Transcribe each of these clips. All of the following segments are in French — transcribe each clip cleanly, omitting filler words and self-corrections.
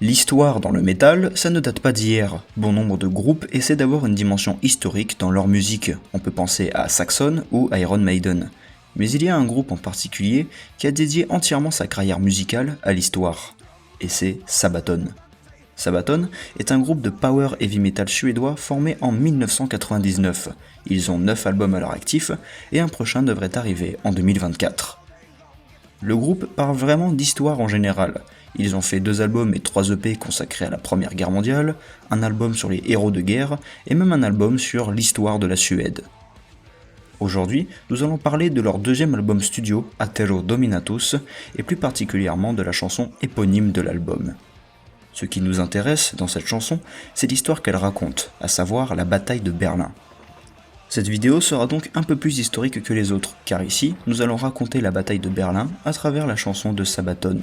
L'histoire dans le métal, ça ne date pas d'hier. Bon nombre de groupes essaient d'avoir une dimension historique dans leur musique. On peut penser à Saxon ou Iron Maiden. Mais il y a un groupe en particulier qui a dédié entièrement sa carrière musicale à l'histoire. Et c'est Sabaton. Sabaton est un groupe de power heavy metal suédois formé en 1999. Ils ont 9 albums à leur actif et un prochain devrait arriver en 2024. Le groupe parle vraiment d'histoire en général. Ils ont fait 2 albums et 3 EP consacrés à la Première Guerre mondiale, un album sur les héros de guerre et même un album sur l'histoire de la Suède. Aujourd'hui, nous allons parler de leur 2e album studio, Atero Dominatus, et plus particulièrement de la chanson éponyme de l'album. Ce qui nous intéresse dans cette chanson, c'est l'histoire qu'elle raconte, à savoir la bataille de Berlin. Cette vidéo sera donc un peu plus historique que les autres, car ici, nous allons raconter la bataille de Berlin à travers la chanson de Sabaton.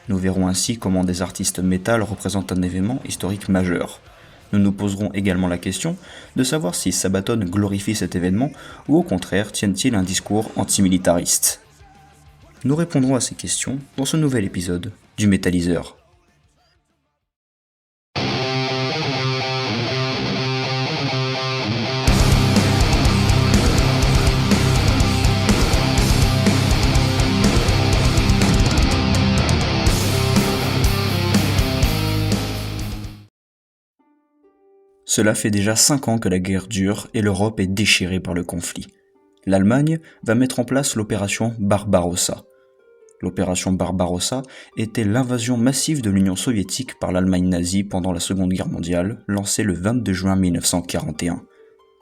Nous verrons ainsi comment des artistes métal représentent un événement historique majeur. Nous nous poserons également la question de savoir si Sabaton glorifie cet événement ou au contraire tiennent-ils un discours antimilitariste. Nous répondrons à ces questions dans ce nouvel épisode du Métaliseur. Cela fait déjà 5 ans que la guerre dure et l'Europe est déchirée par le conflit. L'Allemagne va mettre en place l'opération Barbarossa. L'opération Barbarossa était l'invasion massive de l'Union soviétique par l'Allemagne nazie pendant la Seconde Guerre mondiale, lancée le 22 juin 1941.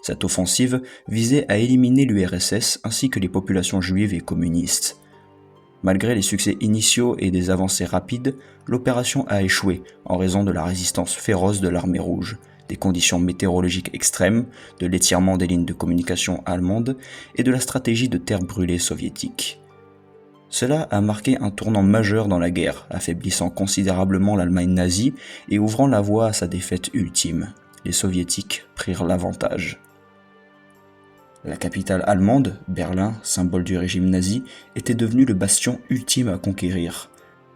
Cette offensive visait à éliminer l'URSS ainsi que les populations juives et communistes. Malgré les succès initiaux et des avancées rapides, l'opération a échoué en raison de la résistance féroce de l'armée rouge, des conditions météorologiques extrêmes, de l'étirement des lignes de communication allemandes et de la stratégie de terre brûlée soviétique. Cela a marqué un tournant majeur dans la guerre, affaiblissant considérablement l'Allemagne nazie et ouvrant la voie à sa défaite ultime. Les soviétiques prirent l'avantage. La capitale allemande, Berlin, symbole du régime nazi, était devenue le bastion ultime à conquérir.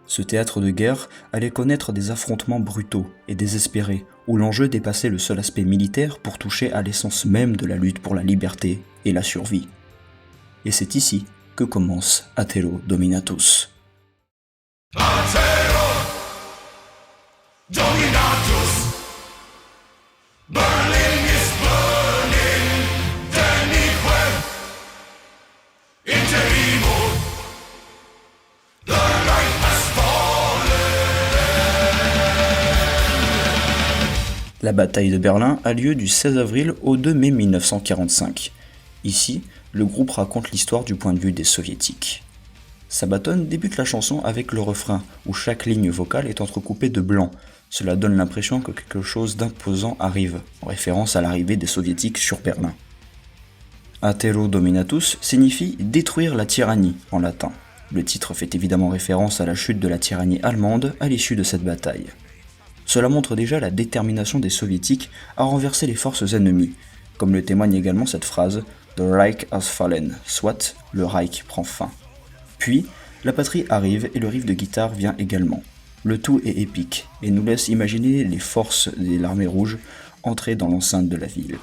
Ce théâtre de guerre allait connaître des affrontements brutaux et désespérés, où l'enjeu dépassait le seul aspect militaire pour toucher à l'essence même de la lutte pour la liberté et la survie. Et c'est ici que commence Atero Dominatus. Atero Dominatus. Berlin is burning, denique interimo. The light has fallen. La bataille de Berlin a lieu du 16 avril au 2 mai 1945. Ici, le groupe raconte l'histoire du point de vue des soviétiques. Sabaton débute la chanson avec le refrain, où chaque ligne vocale est entrecoupée de blanc. Cela donne l'impression que quelque chose d'imposant arrive, en référence à l'arrivée des soviétiques sur Berlin. Atero Dominatus signifie « détruire la tyrannie » en latin. Le titre fait évidemment référence à la chute de la tyrannie allemande à l'issue de cette bataille. Cela montre déjà la détermination des soviétiques à renverser les forces ennemies, comme le témoigne également cette phrase « The Reich has fallen », soit « le Reich prend fin ». Puis, la batterie arrive et le riff de guitare vient également. Le tout est épique et nous laisse imaginer les forces de l'armée rouge entrer dans l'enceinte de la ville.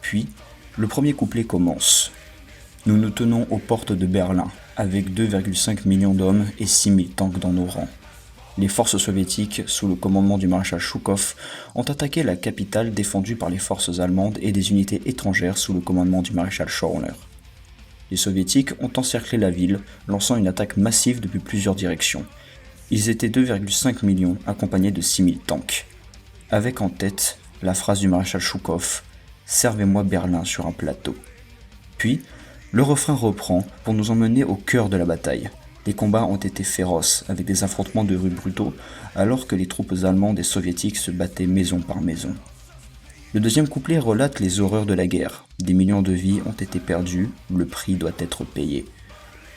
Puis, le premier couplet commence. Nous nous tenons aux portes de Berlin, avec 2,5 millions d'hommes et 6000 tanks dans nos rangs. Les forces soviétiques, sous le commandement du maréchal Choukov, ont attaqué la capitale défendue par les forces allemandes et des unités étrangères sous le commandement du maréchal Schorner. Les soviétiques ont encerclé la ville, lançant une attaque massive depuis plusieurs directions. Ils étaient 2,5 millions, accompagnés de 6000 tanks. Avec en tête la phrase du maréchal Choukov « Servez-moi Berlin sur un plateau ». Puis, le refrain reprend pour nous emmener au cœur de la bataille. Les combats ont été féroces, avec des affrontements de rue brutaux, alors que les troupes allemandes et soviétiques se battaient maison par maison. Le deuxième couplet relate les horreurs de la guerre. Des millions de vies ont été perdues, le prix doit être payé.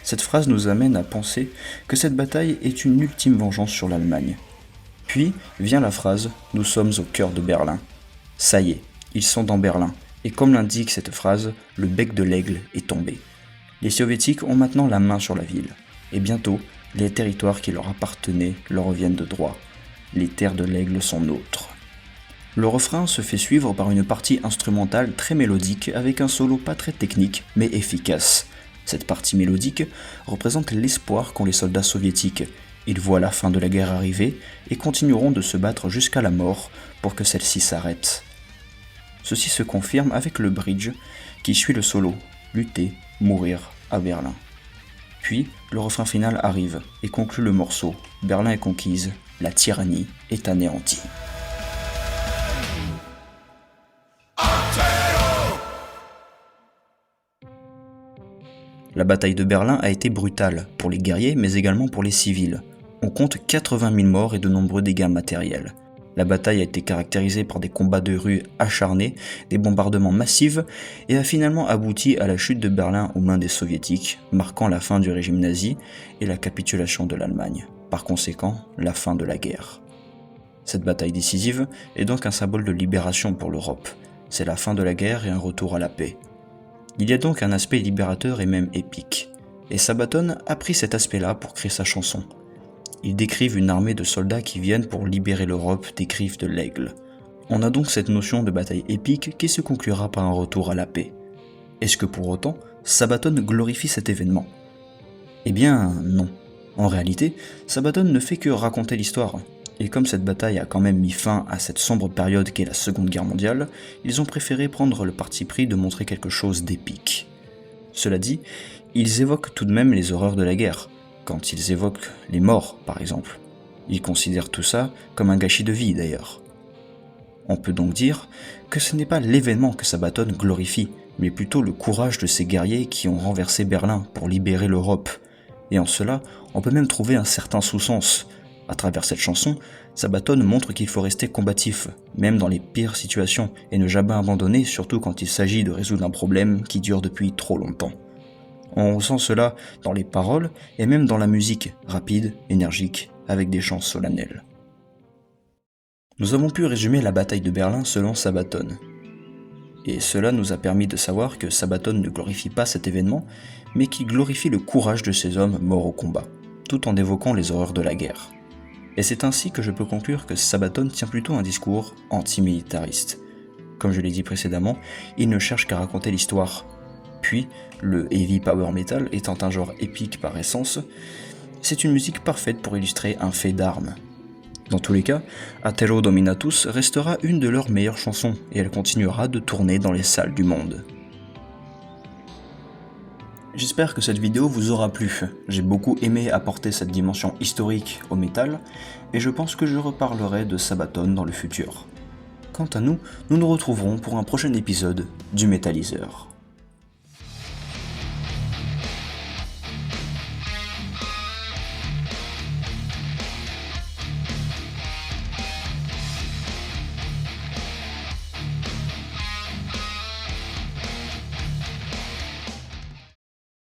Cette phrase nous amène à penser que cette bataille est une ultime vengeance sur l'Allemagne. Puis vient la phrase « Nous sommes au cœur de Berlin ». Ça y est, ils sont dans Berlin, et comme l'indique cette phrase, le bec de l'aigle est tombé. Les soviétiques ont maintenant la main sur la ville, et bientôt, les territoires qui leur appartenaient leur reviennent de droit. les terres de l'aigle sont nôtres. Le refrain se fait suivre par une partie instrumentale très mélodique avec un solo pas très technique mais efficace. Cette partie mélodique représente l'espoir qu'ont les soldats soviétiques. Ils voient la fin de la guerre arriver et continueront de se battre jusqu'à la mort pour que celle-ci s'arrête. Ceci se confirme avec le bridge qui suit le solo, lutter, mourir à Berlin. Puis le refrain final arrive et conclut le morceau, Berlin est conquise, la tyrannie est anéantie. La bataille de Berlin a été brutale, pour les guerriers mais également pour les civils. On compte 80 000 morts et de nombreux dégâts matériels. La bataille a été caractérisée par des combats de rue acharnés, des bombardements massifs et a finalement abouti à la chute de Berlin aux mains des soviétiques, marquant la fin du régime nazi et la capitulation de l'Allemagne. Par conséquent, la fin de la guerre. Cette bataille décisive est donc un symbole de libération pour l'Europe. C'est la fin de la guerre et un retour à la paix. Il y a donc un aspect libérateur et même épique. Et Sabaton a pris cet aspect-là pour créer sa chanson. Ils décrivent une armée de soldats qui viennent pour libérer l'Europe des griffes de l'aigle. On a donc cette notion de bataille épique qui se conclura par un retour à la paix. Est-ce que pour autant, Sabaton glorifie cet événement ? Eh bien, non. En réalité, Sabaton ne fait que raconter l'histoire. Et comme cette bataille a quand même mis fin à cette sombre période qu'est la Seconde Guerre mondiale, ils ont préféré prendre le parti pris de montrer quelque chose d'épique. Cela dit, ils évoquent tout de même les horreurs de la guerre, quand ils évoquent les morts par exemple. Ils considèrent tout ça comme un gâchis de vie d'ailleurs. On peut donc dire que ce n'est pas l'événement que Sabaton glorifie, mais plutôt le courage de ces guerriers qui ont renversé Berlin pour libérer l'Europe. Et en cela, on peut même trouver un certain sous-sens. À travers cette chanson, Sabaton montre qu'il faut rester combatif, même dans les pires situations, et ne jamais abandonner, surtout quand il s'agit de résoudre un problème qui dure depuis trop longtemps. On ressent cela dans les paroles et même dans la musique, rapide, énergique, avec des chants solennels. Nous avons pu résumer la bataille de Berlin selon Sabaton. Et cela nous a permis de savoir que Sabaton ne glorifie pas cet événement, mais qu'il glorifie le courage de ces hommes morts au combat, tout en évoquant les horreurs de la guerre. Et c'est ainsi que je peux conclure que Sabaton tient plutôt un discours antimilitariste. Comme je l'ai dit précédemment, il ne cherche qu'à raconter l'histoire. Puis, le heavy power metal étant un genre épique par essence, c'est une musique parfaite pour illustrer un fait d'armes. Dans tous les cas, Atero Dominatus restera une de leurs meilleures chansons et elle continuera de tourner dans les salles du monde. J'espère que cette vidéo vous aura plu. J'ai beaucoup aimé apporter cette dimension historique au métal, et je pense que je reparlerai de Sabaton dans le futur. Quant à nous, nous nous retrouverons pour un prochain épisode du Métaliseur.